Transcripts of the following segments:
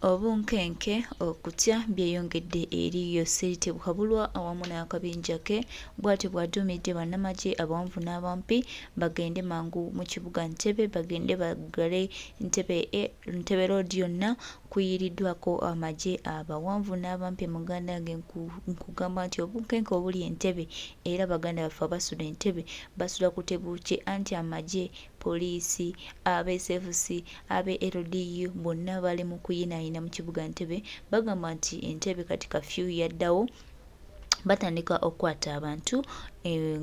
Obunkenke okutya byeyongedde eri Yoseri Buhabulwa awamu n'akabinja ke bw'atyo bw'adumidde bannamagye Abawanvu n'Abampi bagende mangu mu kibuga Entebbe bagende baggale Entebbe Road yonna kuyiriddwako amagye Abawanvu n'Abampi muganda ge nkugamba nti obunkenke obuli Entebbe era baganda baffe abasula Entebbe basula ku tebuukye anti amagye poliisi abe SFC abe LDU bonna bali mu kuyinaayina mu kibuga Entebbe bagamba nti Entebbe kati kafyu yaddawo batandika okukwata abantu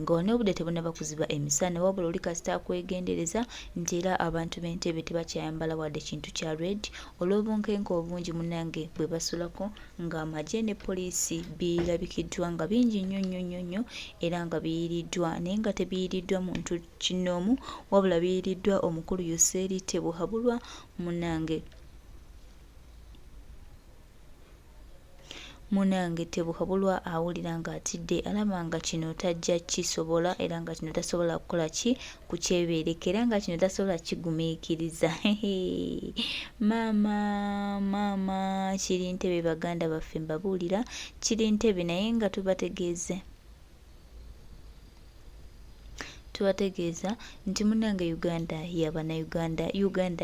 ng'obudde tebunaba kuziba emisana wabula oli kasita akwegendereza nti era abantu b'Entebbe tebakyayambala wadde kintu kya red olw'obunkenke obungi munnange bwe basulako ng'amagye ne poliisi birabikiddwa nga bingi nnyo era nga biyiriddwa naye nga tebiyiriddwa muntu kinnoomu wabula biyiriddwa omukulu Yoseri Buhabulwa munnange Buhabulwa awulira nga atidde alaba nga kino tajja kisobola era nga kino tasobola kukola ki kukyebeerekera nga kino tasobola kigumiikiriza maama kiri Entebbe baganda baffe mbabuulira kiri Entebbe naye nga tubategeeza nti munnange Uganda y'Abannayuganda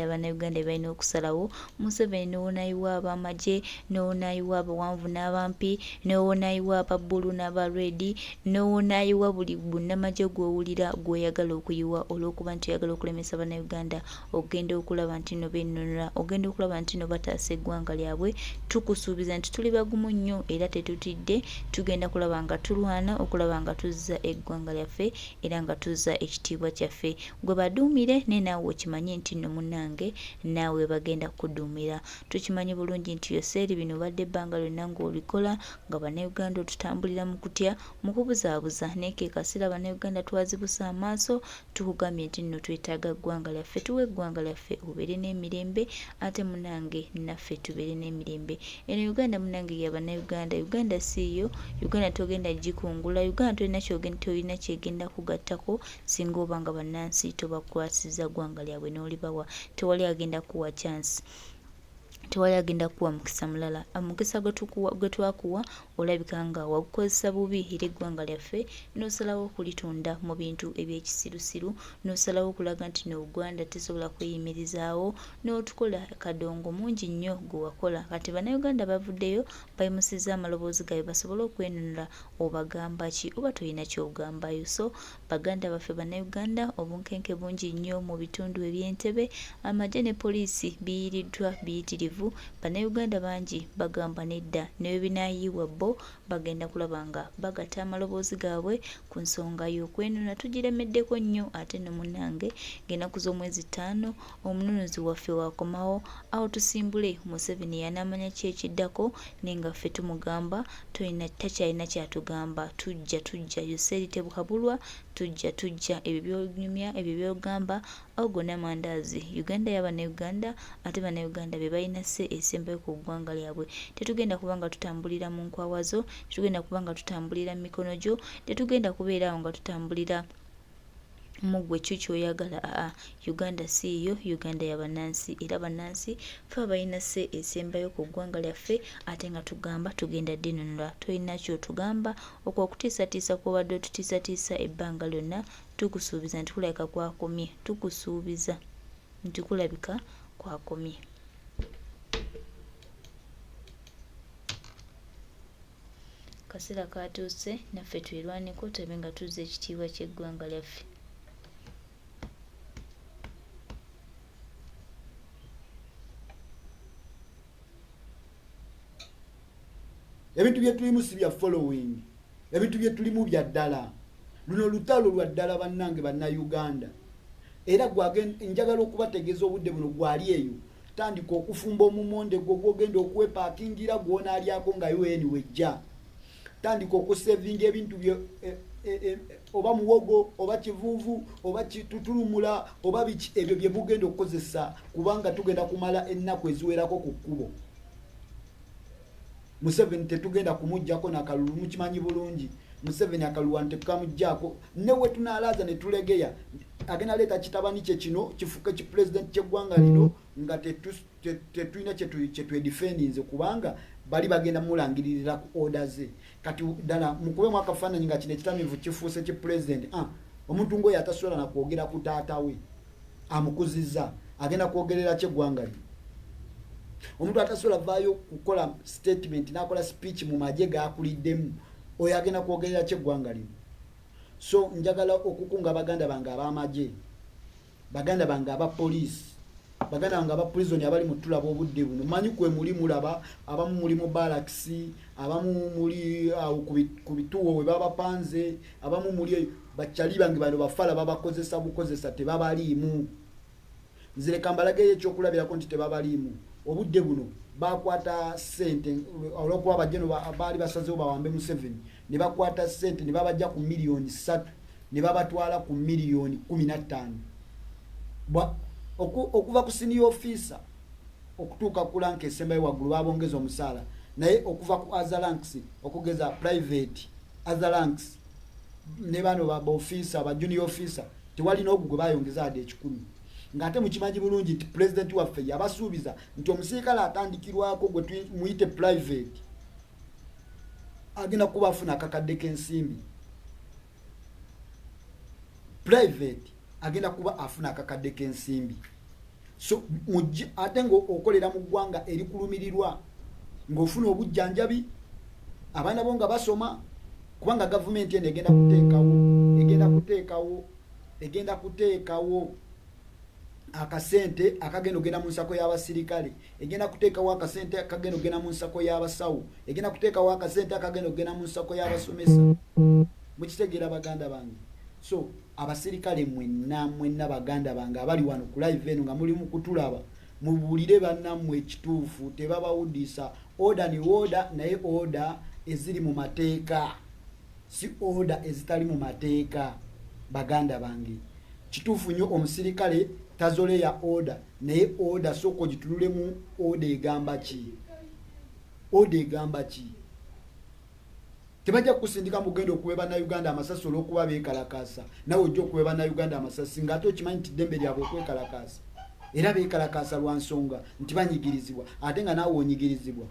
Abannayuganda balina okusalawo Museveni n'owonaayiwa ab'amagye n'owonaayiwa Abawanvu n'Abampi n'owonaayiwa aba Bulu n'aba Red n'owonaayiwa buli bunnamagye gw'owulira gw'oyagala okuyiwa olw'okuba nti oyagala okulemesa Bannayuganda ogenda okulaba nti no bennunula ogenda okulaba nti no bataasa eggwanga lyabwe tukusuubiza nti tuli bagumu nnyo era tetutidde tugenda kulaba nga tulwana okulaba nga tuzza eggwanga lyaffe era nga tuzza ekitiibwa kyaffe gwe baduumire ne naawe okimanye nti nno munnange naawe bagenda kuduumira tukimanyi bulungi nti Yoseri bino badde ebbanga lyonna ng'olikola nga Bannayuganda otutambulira mu kutya mu kubuzaabuza naye ke kasira Bannayuganda twazibusa amaaso tukugambye nti nno twetaaga ggwanga lyaffe tuwe eggwanga lyaffe obeere n'emirembe ate munnange naffe tubeere n'emirembe eno Uganda munnange y'Abannayuganda Uganda siiyo Uganda togenda gikungula Uganda tolina kyegenda kugattako singa oba nga bannansi tobakwasiza ggwanga lyabwe n'olibawa tewali agenda kuwa chance tewali agenda kuwa mukisa mulala omukisa gwe twakuwa olabika nga wagukozesa bubi era eggwanga lyaffe n'osalawo okulitunda mu bintu eby'ekisirusiru n'osalawo okulaga nti n'Uganda tesobola kweyimirizaawo n'otukola kadongo mungi nnyo gwe wakola kati Bannayuganda bavuddeyo bayimusizza amaloboozi gaabwe basobole okwenunula obagamba ki oba tolina ky'ogambayo so baganda baffe Bannayuganda obunkenke bungi nnyo mu bitundu eby'Entebbe amagye ne poliisi biyiriddwa biyitirivu Bannayuganda bangi bagamba nedda ne binaayiibwa bo bagenda kulaba nga bagatta amaloboozi gaabwe ku nsonga y'okwenuna tugiremeddeko nnyo ate no munnange ng'ennaku z'omwezi 5 omununuzi waffe wakomawo awo tusimbule Museveni yanaamanya ki ekiddako naye nga ffe tumugamba takyalina kyatugamba tujja Yoseri Buhabulwa tujja ebyo by'onyumya ebyo by'ogamba awo gonna mandaazi Uganda y'Abannayuganda ate Bannayuganda be balina se esembayo ku ggwanga lyabwe tetugenda kuba nga tutambulira mu nkwawazo tetugenda kuba nga tutambulira mu mikono gyo tetugenda kubeera awo nga tutambulira mugwe ky'oyagala Uganda siiyo Uganda y'abannansi era bannansi fe abalina se esembayo ku ggwanga lyaffe ate nga tugamba tugenda dinunula tolina kyotugamba okwokutiisatiisa kw'obadde otutiisatiisa ebbanga lyonna tukusuubiza nti kulabika kwakomye tukusuubiza nti kulabika kwakomye kaseera katuuse naffe twerwaneko tube nga tuzza ekitiibwa ky'eggwanga lyaffe ebintu byetulimu si bya following ebintu byetulimu bya ddala luno lutalo lwa ddala bannange Bannayuganda era njagala okubategeeza obudde buno gwali eyo tandika okufumba omumonde gwo gwogenda okwepakingira gwonaalyako nga UN wejja tandika okusevinga ebintu oba muwogo oba kivuuvu oba kitutulumula oba biki ebyo bye mugenda okukozesa kubanga tugenda kumala ennaku eziwerako ku kkubo Museveni tetugenda kumujjako nakalulu mukimanyi bulungi Museveni akaluwante kamujjako newe tunalaza ne tulegeya agenda leta kitabani kye kino kifuke ki president ky'eggwanga lino nga tetulina kye defendinze kubanga bali bagenda mulangirira ku orders kati dala mukube mwakafaananyi nga kino ekitamivu kifuuse ki president omuntu ngoyo atasobola na kwogera ku taata we amukuzizza agenda kwogerera ky'eggwanga lino omuntu atasobola vaayo kukola statement n'akola speech mu magye gaakuliddemu oyo agenda kwogerera ky'eggwanga lino. So njagala okukunga baganda bange ab'amagye, baganda bange aba police, baganda bange aba prison abali mu tulaba obudde buno. Manyi kwe muli mulaba abamu muli mu barracks, abamu muli ku bituwo we baba panze, abamu muli bachali bange bano bafala babakozesa bukozesa tebabaliimu. Nzire kambalage ekyokulabirako nti tebabaliimu. Obudde buno bakwata sente olwokuba bajeno baali basazeewo bawambe mu 7 ne bakwata sente ne babajja ku miliyoni 3 ne babatwala ku miliyoni 15 okuva ku senior officer okutuuka ku rank esembayo waggulu babongeza omusaala naye okuva ku other ranks okugeza private other ranks ne bano ba officer ba junior officer tewali n'ogu gwe bayongeza ade 10 ngate mukimanyi bulungi nti president waffe yabasuubiza nti omusirikale atandikirwako gwe muyite private agenda kuba afuna akakadde k'ensimbi. Private agenda kuba afuna akakadde k'ensimbi. So ate ng'okolera mu ggwanga erikulumirirwa ng'ofuna obujjanjabi abaana bo nga basoma kubanga gavumenti eno egenda kuteekawo akasente akagenda ogenda mu nsako y'abasirikale, egenda kuteekawo akasente akagenda ogenda mu nsako y'abasawo, egenda kuteekawo akasente akagenda ogenda mu nsako y'abasomesa. Mukitegeera baganda bange. So abasirikale mwenna baganda bange abali wano ku live eno nga muli mu kutulaba mubulire bannammwe ekituufu tebabawuddisa. Order ni order naye order eziri mu mateeka si order ezitali mu mateeka baganda bange. Kituufu nnyo omusirikale tazole ya order naye order soko gitululemu order egamba ki? Order egamba ki? Tebajja kusindika mugendo okuweba na Uganda amasasi olw'okuba beekalakaasa nawe ojja okuweba na Uganda amasasi ng'ate okimanyi nti ddembe lyabwe okwekalakaasa era beekalakaasa lwa nsonga nti banyigirizibwa ate nga naawe onyigirizibwa.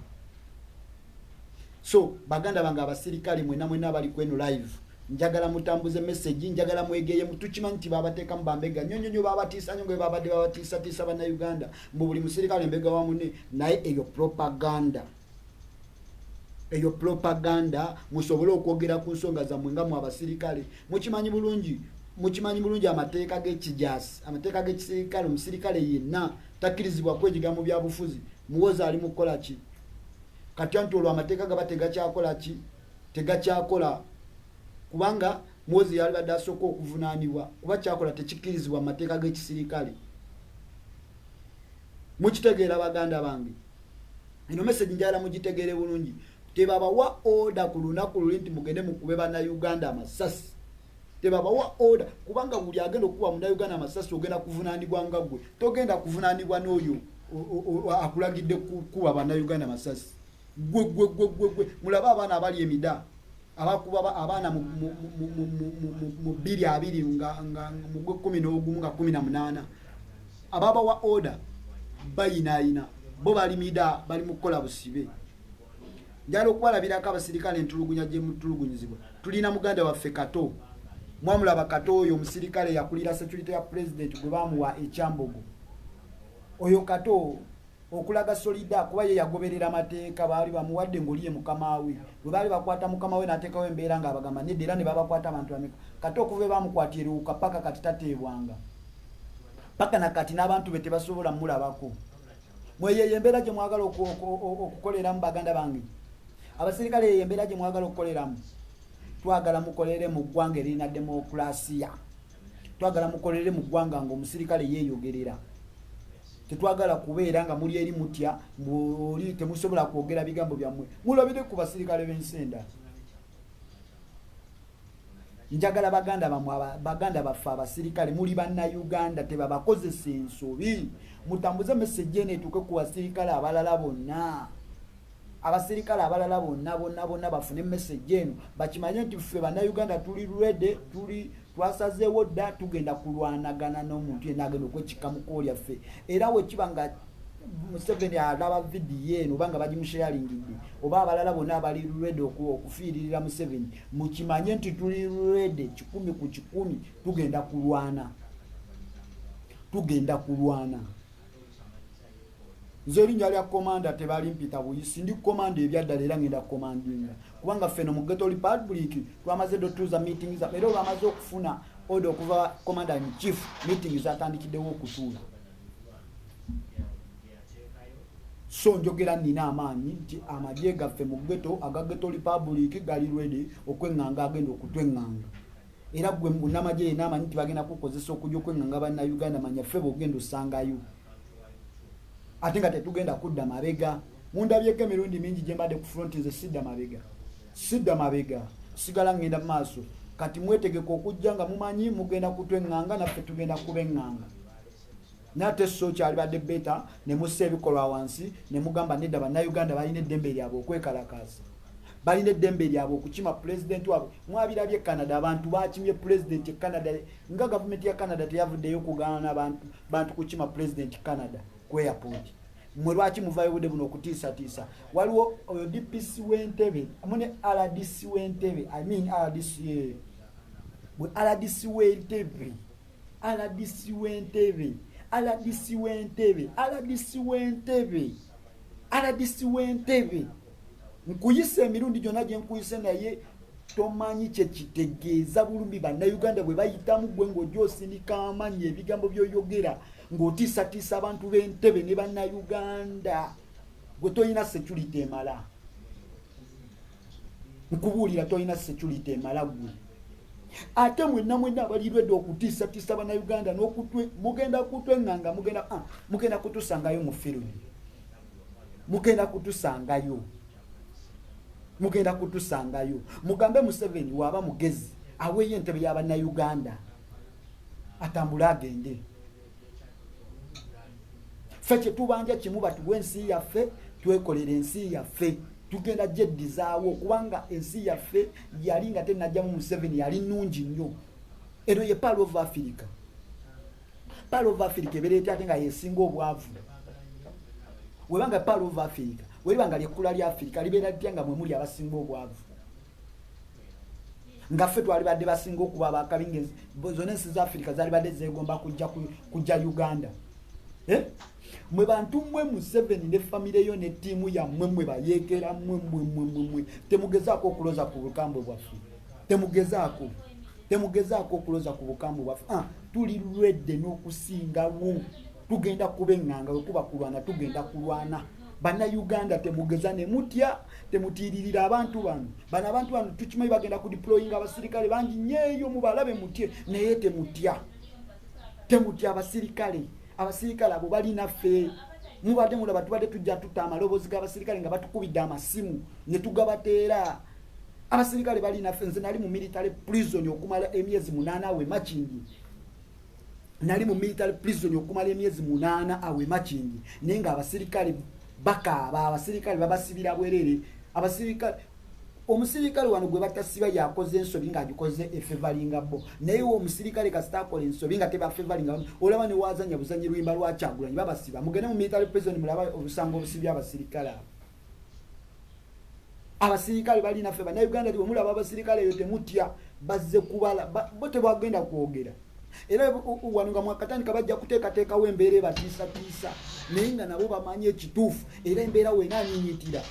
So baganda bange abasirikale mwenna abali kweno live njagala mutambuze message njagala mwegeye mutukimanyi nti babateeka mu bambega nnyonnyonyo babatiisa nnyo babadde babatiisa bana Uganda mu buli musirikale mbega wamune naye eyo propaganda musobole okwogera ku nsonga zammwe nga mu abasirikale. Mukimanyi bulungi amateeka g'ekijasi amateeka g'ekisirikale omusirikale yenna takkirizibwa kwejiga mu byabufuzi muwoza ali mukola ki kati anti olwo amateeka gaba tegakyakola ki tegakyakola kubanga muwozi yali badde asooka okuvunaanibwa kuba kyakola tekikkirizibwa mu mateeka g'ekisirikale. Mukitegeera baganda bange eno message njagala mugitegeere bulungi. Tebabawa order ku lunaku luli nti mugende mukube bana Uganda amasasi. Tebabawa order kubanga buli agenda okuba muna Uganda amasasi ogenda kuvunaanibwa nga gwe togenda kuvunaanibwa n'oyo akulagidde kuba bana Uganda amasasi. Gwe mulaba abaana abali emida abakuba abaana mu 2 nga mu 11 nga 18 ababawa order bayinaayina bo bali mida bali mukola busibe. Njalo okwalabirako abasirikale entulugunya gye mutulugunyizibwa. Tulina muganda waffe Kato mwamulaba Kato oyo omusirikale yakulira security ya president gwe bamuwa ekyambogo. Oyo Kato okulaga solida kuba ye yagoberera amateeka baali bamuwadde ngoliye mukama we bwe baali bakwata mukama we nateekawo embeera nga abagamba nedda era ne babakwata abantu bameka. Kato okuva bamukwatira eruuka paka kati tateebwanga paka nakati n'abantu be tebasobola mulabako. Mweyeye embeera gye mwagala okukoleramu baganda bange abasirikale yeye embeera gye mwagala okukoleramu twagala mukolere mu ggwanga erina demokrasiya twagala mukolere mu ggwanga ng'omusirikale yeeyogerera tetwagala kubeera nga muli eri mutya muli temusobola kwogera bigambo byammwe mulabire ku basirikale b'ensenda. Njagala baganda baffe abasirikale muli banna Uganda tebabakozesa ensobi mutambuze message eno etuuke ku basirikale abalala bonna abasirikale abalala bonna bafune message eno bakimanye nti ffe bannayuganda tuli ready, twasazeewo dda tugenda kulwanagana n'omuntu yenna agenda okwekika mu kkooli yaffe. Era wekiba nga Museveni alaba vidiyo eno oba nga bagimusharingidde oba abalala bonna abali ready okufiiririra Museveni, mukimanye nti tuli ready 100 ku 100 tugenda kulwana. Nze erinnya lya komanda tebali mpita buyisi, ndi komanda ebyaddala era ngenda komandinga kubanga ffeno mu Ghetto Republic twamaze dotuuza meetings era olwamaze okufuna order okuva commander in chief, meetings zatandikiddewo okutuula. So njogera nina amaanyi nti amagye gaffe mu ghetto aga Ghetto Republic gali ready okwenganga agenda okutwenganga. Era gwe munnamagye yenna amanyi nti bagenda kukozesa okujja okwenganga bannayuganda, manya ffe bwogenda osangayo. Ate nga tetugenda kudda mabega. Mundabyeko emirundi mingi gye mbadde ku front nze sidda mabega sigala ngenda mu maaso. Kati mwetegeka okujja nga mumanyi mugenda kutwenganga naffe tugenda kubenganga. Nate so kyali badde beta ne musse ebikolwa wansi ne mugamba nedda bannayuganda balina eddembe lyabwe okwekalakaasa, balina eddembe lyabwe okukima president wabwe. Mwabirabye Canada, abantu bakimye president e Canada nga government ya Canada teyavuddeyo kugaana bantu kukima president Canada ku airport. Mwe lwaki muvayo budde buno okutiisatiisa? Waliwo oyo DPC w'Entebbe amune RDC w'Entebbe, I mean RDC w'Entebbe nkuyise emirundi gyonna gye nkuyise naye tomanyi kye kitegeeza bulumbi bannayuganda bwe bayitamu gwe ng'ogyosindika amanyi ebigambo by'oyogera ng'otiisatiisa abantu b'Entebbe ne bannayuganda. Gwe toyina security emala, nkubuulira toyina security emala gwe. Ate mwenna abalirwedde okutiisatiisa bannayuganda mugenda kutwenganga, mugenda kutusangayo mu firumu, mugenda kutusangayo. Mugambe Museveni waaba mugezi aweeyo Entebbe y'abannayuganda atambule agende. Ffe kye tubanja kimu batuwe ensi yaffe, twekolera ensi yaffe, tugenda gyeddizaawo kubanga ensi yaffe yali nga tennajjamu Museveni yali nnungi nnyo. Eno ye Pearl of Africa. Pearl of Africa ebeera ate nga yesinga obwavu. Webanga Pearl of Africa weribanga ly'ekkula lya Africa libeera litya nga mwe muli abasinga obwavu. Nga ffe twali badde basinga okuba abakabi, zonna ensi za Africa zali badde zeegomba kujja Uganda. Mwe bantu mmwe Museveni ne famire yo ne tiimu yammwe mwe bayeekera mmwe temugezaako okuloza ku bukambwe bwaffe, temugezaako okuloza ku bukambwe bwaffe. Tuli lwedde n'okusingawo, tugenda kubenganga wekuba kulwana, tugenda kulwana. Bannayuganda temugeza ne mutya, temutiiririra abantu bano. Bano abantu bano tukimanyi bagenda ku deployinga abasirikale bangi nyeeyo mubalabe mutye, naye temutya abasirikale abo bali naffe. Mubadde mulaba tubadde tujja tutta amaloboozi g'abasirikale nga batukubidde amasimu ne tugabateera. Abasirikale bali naffe. Nze nali mu military prison okumala emyezi 8 awe Makindi. Awe Makindi. Naye nga abasirikale bakaaba, abasirikale babasibira bwerere. Omusirikale wano gwe batasiba yakoze ensobi ng'agikoze efevalinga bo. Naye omusirikale kasita akola ensobi nga tebafevalinga olaba ne wazanya buzanyi lwimba lwa Kyagulanyi babasiba. Mugende mu military prison mulaba obusango obusibya abasirikale abo. Abasirikale bali naffe bannayuganda bwe mulaba abasirikale eyo temutya, bazze kubala bo tebagenda kwogera. Era wano nga mwakatandika bajja kuteekateekawo embeera ebatiisatiisa naye nga nabo bamanyi ekituufu era embeera weena anyinyitira.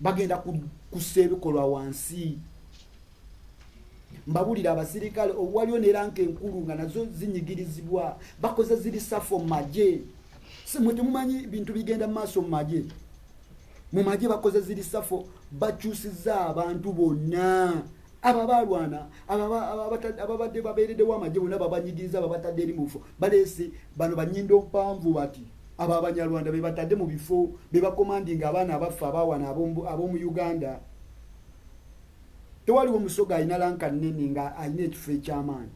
Bagenda kussa ebikolwa wansi. Mbabulira abasirikale waliwo ne ranka enkulu nga nazo zinyigirizibwa bakoze ziri safo mu magye. Mwe temumanyi bintu bigenda mu maaso mu magye. Mu magye bakoze ziri safo, bakyusizza abantu bonna. Aba balwana ababadde babeereddewo amagye bonna babanyigiriza babatadde eri mu bifo. Baleese bano bannyindo mpanvu bati aba Abanyarwanda be batadde mu bifo be bakomandinga abaana abaffe abawana ab'omu Uganda. Tewaliwo Musoga alina lanka nnene nga alina ekifo eky'amaanyi.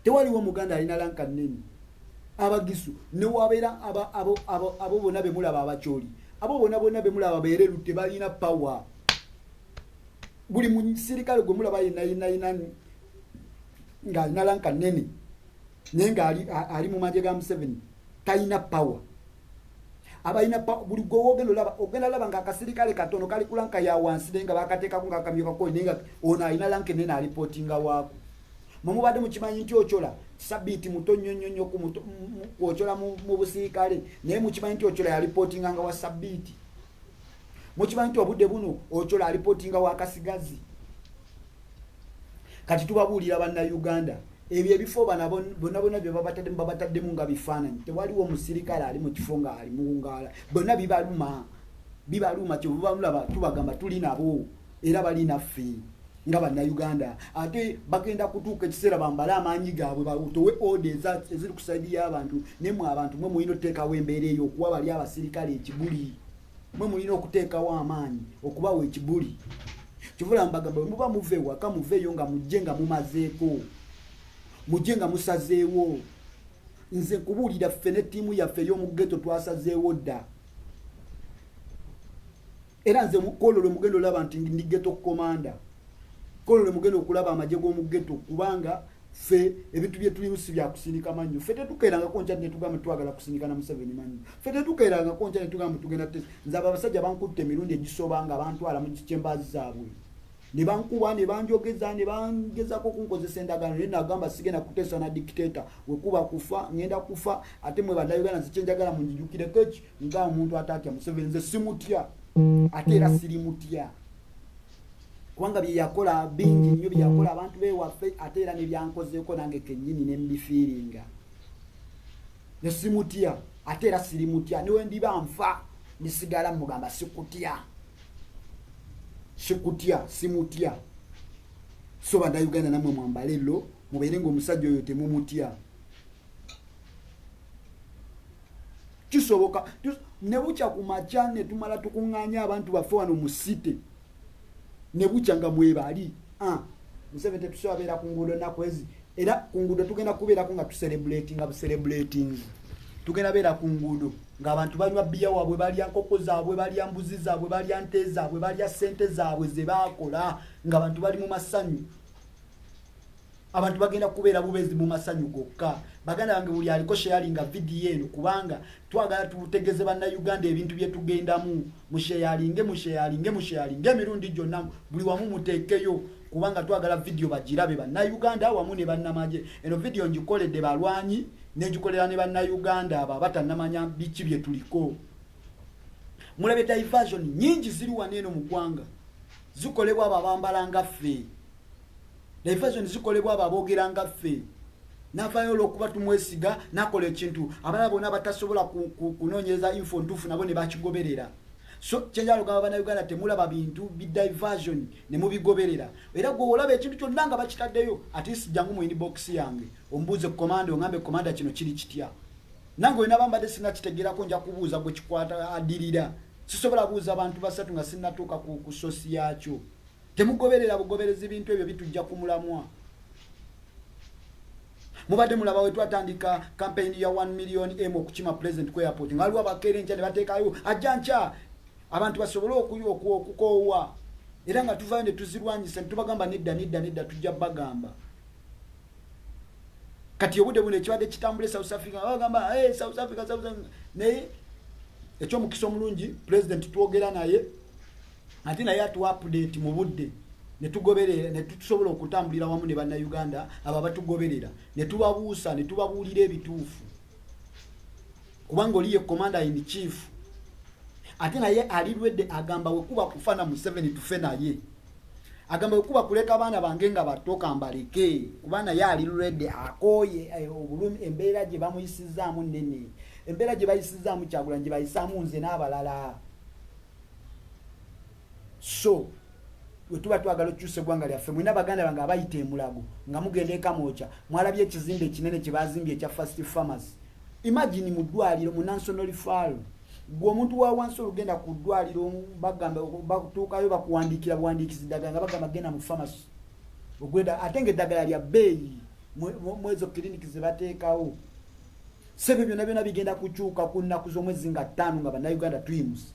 Tewaliwo Muganda alina lanka nnene. Abagisu ne wabeera abo bonna be mulaba abakyoli abo bonna bemulaba beereru tebalina power. Buli musirikale gwe mulaba yina nga alina lanka nnene naye nga ali mu magye ga Museveni talina power. Abalina buli gwe ogenda laba nga akasirikale katono kali ku lanka ya wansi naye nga bakateekako nga akamyukako naye nga ono alina lanka ennene alipootinga waako. Mumubadde mukimanyi nti Ochola sabiiti muto nnyo Ochola mu busirikale naye mukimanyi nti Ochola yalipootinga nga wa sabiiti. Mukimanyi nti obudde buno Ochola alipootinga wa kasigazi. Kati tubabuulira Bannayuganda ebyo ebifo bonna bye babataddemu nga bifaananyi tewaliwo omusirikale ali mu kifo nga ali mu ngala bonna bibaluma kyebubamulaba tubagamba tuli nabo era bali naffe nga Bannayuganda ate bagenda kutuuka ekiseera bambale amaanyi gaabwe batowe orders eziri ku saidi y'abantu nemwe abantu mwe mulina okuteekawo embeera eyo okuwa bali abasirikale ekibuli mwe mulina okuteekawo amaanyi okubawa ekibuli kivula mbagamba muba muve waka muveeyo nga mujje nga mumazeeko mujje nga musazeewo nze kubuulira ffe ne ttiimu yaffe ey'omugeto twasazeewo dda era nze kololo mugendo olaba nti ndi geto komanda kololo mugendo okulaba amagye g'omugeto kubanga ffe ebintu bye tuli musi bya kusindika manyo ffe tetukeeranga konca ne tugamba twagala kusindika na Museveni manyo ffe tetukeeranga konca ne tugamba tugenda nze abasajja bankutte emirundi egisoba nga bantwala mu kikyembazi zaabwe ne bankuba ne banjogeza ne bangezako kunkozesa endagaano naye nagamba sigenda kuteesa na dictator wekuba kufa ngenda kufa ate mwe Bannayuganda nze kyenjagala munjijukireko eki nga omuntu atatya Museveni nze simutya ate era sirimutya kubanga bye yakola bingi nnyo bye yakola abantu bewaffe ate era ne byankozeeko nange kennyini ne mbifiiringa ne simutya ate era sirimutya newe ndiba nfa nisigala mugamba sikutya simutya so Bannayuganda namwe mwambalelo mubeere ng'omusajja oyo temumutya kisoboka ne bukya ku makya ne tumala tukuŋŋaanya abantu baffe wano mu site ne bukya nga mwebali Museveni tetusobola beera ku nguudo ennaku ezi era ku nguudo tugenda kubeerako nga bucelebrating tugenda beera ku nguudo ng'abantu banywa bbiya waabwe balya nkoko zaabwe balya mbuzi zaabwe balya nte zaabwe balya ssente zaabwe ze baakola ng'abantu bali mu masanyu abantu bagenda kubeera bubeezi mu masanyu gokka baganda bange buli aliko sharinga vidiyo eno kubanga twagala tutegeze Bannayuganda ebintu bye tugendamu musharinge emirundi gyonna buli wamu muteekeyo kubanga twagala vidiyo bagirabe Bannayuganda wamu ne bannamagye eno vidiyo ngikoledde balwanyi negikolera ne Bannayuganda abo abatannamanya biki bye tuliko mulabe diversion nyingi ziri waneeno mu ggwanga zikolebwa abo abambala nga ffe diversion zikolebwa abo aboogera nga ffe navayo olw'okuba tumwesiga nakola ekintu abalala bonna batasobola kunoonyereza info ntuufu nabo ne bakigoberera so kyenjala ogamba Bannayuganda temulaba bintu bidiversion ne mubigoberera era gwe olaba ekintu kyonna nga bakitaddeyo ate sijjangu mu inbox yange ombuuze komanda ongambe komanda kino kiri kitya nange olina bambadde sinnakitegerako nja kubuuza gwe kikwata addirira sisobola buuza abantu basatu nga sinnatuuka ku sosi yakyo temugoberera bugoberezi bintu ebyo bitujja ku mulamwa mubadde mulaba we twatandika campaign ya 1 million okukima president ku airport nga waliwo abakeerenca ne bateekayo ajjanca abantu basobole okukoowa era nga tuvayo ne tuzirwanyisa ne tubagamba nedda tujja bagamba kati obudde buno ekibadde kitambule South Africa bagamba South Africa naye ekyomukisa omulungi president twogera naye ate naye atuwa update mu budde ne tugoberera ne tusobola okutambulira wamu ne Bannayuganda abo batugoberera ne tubabuusa ne tubabuulira ebituufu kubanga oliye commander in chief ate naye alirwedde agamba wekuba kufana Museveni tufe naye agamba wekuba kuleka abaana bange nga batoka mbaleke kubana ye alirwedde akooye obulumi embeera gye bamuyisizaamu nnene embeera gye bayisizaamu Kyagulanyi gye bayisaamu nze n'abalala so wetuba twagala okyusa eggwanga lyaffe mwina baganda bange abayita emulago nga mugenda ekamooca mwalabye ekizimbe ekinene kye bazimbye ekya First Farmers imagine mu ddwaliro mu National Referral gwe omuntu wa wansi olugenda ku ddwaliro bagamba batuukayo bakuwandiikira buwandiikizi ddagala nga bagamba genda mu pharmacy ogwenda ate nga eddagala lya bbeeyi mwezo kiriniki ze bateekawo sebe byonna byonna bigenda kukyuka ku nnaku z'omwezi nga 5 nga Bannayuganda twimusi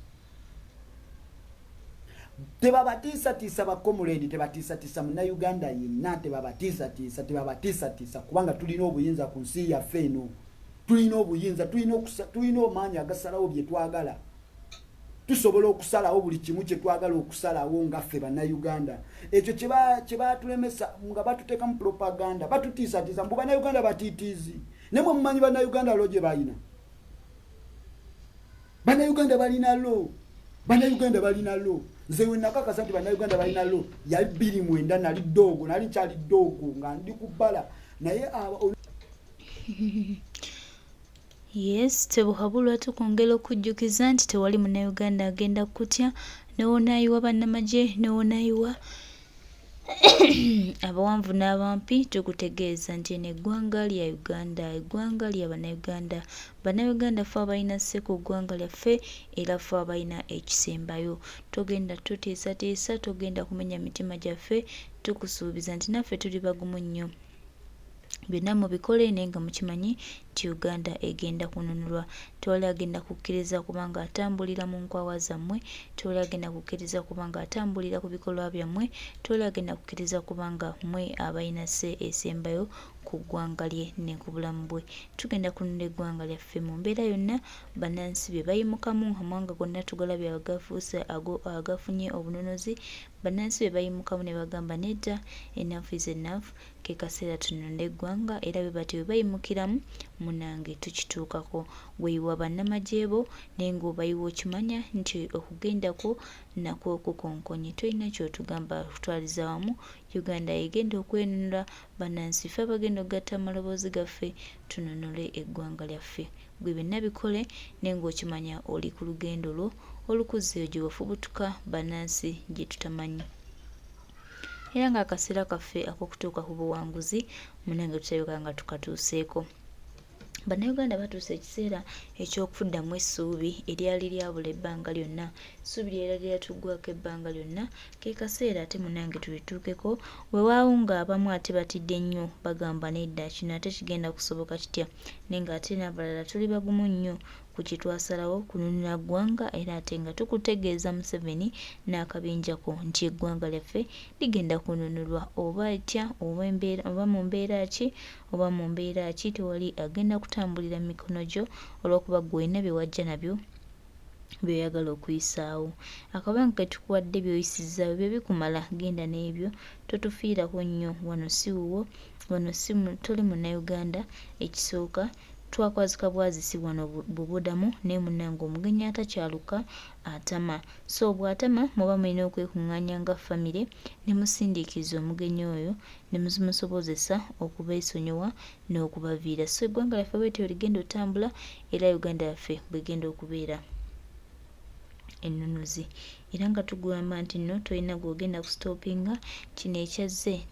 tebabatiisatiisa bakomuledi, tebatiisatiisa munnayuganda yenna, tebabatiisatiisa kubanga tulina obuyinza ku nsi yaffe eno, tulina obuyinza, tulina omaanyi agasalawo bye twagala, tusobola okusalawo buli kimu kye twagala okusalawo ngaffe bannayuganda. Ekyo kye batulemesa nga batuteeka mu propaganda, batutiisatiisa mbu bannayuganda batiitiizi. Ne mwe mumanyi bannayuganda lo gye balina, bannayuganda balina lo, bannayuganda balina lo. Nze we nakakasa nti bannayuganda balina lo yali 29, nali ddoogo, nali nkyali ddoogo nga ndi ku bbala naye Yes, tebuhabulwa tukongera okujjukiza nti tewali munnayuganda agenda kutya n'onaayiwa bannamagye n'onaayiwa abawanvu n'abampi. Tukutegeeza nti eno eggwanga lya Uganda, eggwanga lya bannayuganda. Bannayuganda ffe abalina sse ku ggwanga lyaffe era ffe abalina ekisembayo. Togenda tutiisatiisa, togenda kumenya mitima gyaffe, tukusuubiza nti naffe tuli bagumu nnyo. Byonna mubikole naye nga mukimanyi nti Uganda egenda kununulwa. Tewali agenda kukkiriza kubanga atambulira mu nkwawa zammwe, tewali agenda kukkiriza kubanga atambulira ku bikolwa byammwe, tewali agenda kukkiriza kubanga mmwe abalina sse esembayo ku ggwanga lye ne ku bulamu bwe. Tugenda kununula eggwanga lyaffe mu mbeera yonna. Bannansi bye bayimukamu, amawanga gonna tugalabye agafuuse agafunye obunonozi. Bannansi bye bayimukamu ne bagamba nedda, enough is enough, ke kaseera tununule eggwanga. Era bwe bati bwe bayimukiramu, munange tukituukako. Weeyiwa bannamagye bo naye ng'obayiwa okimanya nti okugendako nakwo kukonkonye. Tolina kyotugamba kutwaliza wamu. Uganda egenda okwenunula. Bannansi ffe abagenda okugatta amaloboozi gaffe tununule eggwanga lyaffe. Gwe byonna bikole naye ng'okimanya oli ku lugendo lwo olukuzza eyo gye wafubutuka bannansi gye tutamanyi. Era ng'akaseera kaffe ak'okutuuka ku buwanguzi munange tutalabika nga tukatuuseeko. Bannayuganda batuuse ekiseera eky'okufuddamu essuubi eryali lyabula ebbanga lyonna. Essuubi lyali lyatuggwako ebbanga lyonna, ke kaseera ate munange tulituukeko. Weewaawo ng'abamu ate batidde nnyo bagamba nedda kino ate kigenda kusoboka kitya, naye ng'ate n'abalala tuli bagumu nnyo ku kye twasalawo kununula ggwanga. Era ate nga tukutegeeza Museveni n'akabinjako nti eggwanga lyaffe ligenda kununulwa. Oba etya oba mu mbeera ki, oba mu mbeera ki, tewali agenda kutambulira mu mikono gyo olw'okuba ggwe olina bye wajja nabyo by'oyagala okuyisaawo. Akabanga ke tukuwadde by'oyisizza byo bikumala, genda n'ebyo, totufiirako nnyo. Wano si wuwo, wano si toli munnayuganda. Ekisooka twakwazika bwazisi wano bubudamu, naye munnange omugenyi atakyaluka atama. So bw'atama muba mulina okwekuŋŋaanya nga famire ne musindiikiriza omugenyi oyo ne musobozesa okubeesonyiwa n'okubaviira. So eggwanga lyaffe bwetyo ligenda otambula era Uganda yaffe bwegenda okubeera ennunuzi. Era nga tugamba nti nno tolina gw'ogenda kustoopinga. Kino ekyazze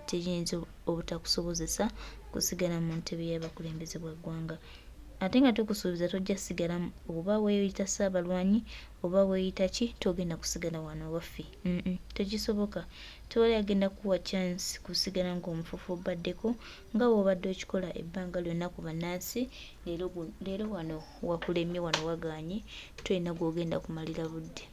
tekiyinza obutakusobozesa kusigala mu ntebe y'abakulembeze bwa ggwanga. Ate nga tukusuubiza tojja sigala oba weeyita Ssaabalwanyi oba weeyita ki, togenda kusigala wano waffe. Tekisoboka. Tewali agenda kuwa chance kusigala ng'omufufu obaddeko nga bw'obadde okikola ebbanga lyonna ku bannansi. Leero wano wakulemye, wano wagaanye, tolina gw'ogenda kumalira budde.